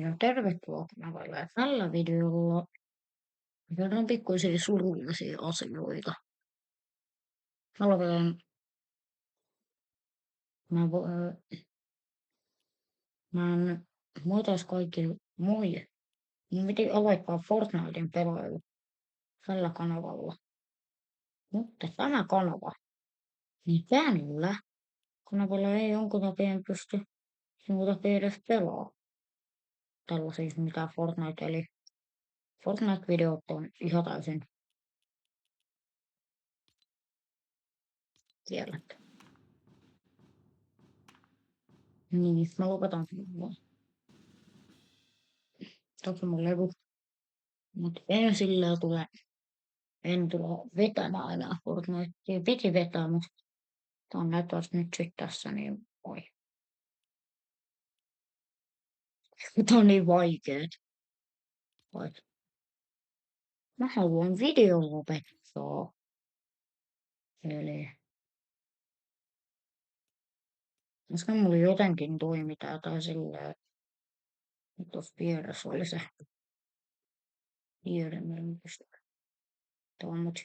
Ja tervetuloa kanavalle. Tällä videolla kerron pikkuisia surullisia asioita. Aloitetaan. Mä en voitais kaikille moi. Mun piti aloittaa Fortnitein pelailu tällä kanavalla. Mutta tämä kanava, niin tällä kanavalla ei jonkun takia pysty sinun takia edes pelaa. Tällaisia mitä Fortnite, eli Fortnite-videot on ihan täysin kielletty. Niin, mä lopetan sen vaan. Toki mun levy. Mutta en tule vetämään enää Fortnitea. Piti vetää, mutta tää on näyttävästi nyt sit tässä, niin voi. Tää on niin vaikeet. Mä haluan videon lopettaa. Eli äsken mulla jotenkin toimi tää tai silleen. Nyt tossa vieressä oli se tiedemmerkistö. Tää on mut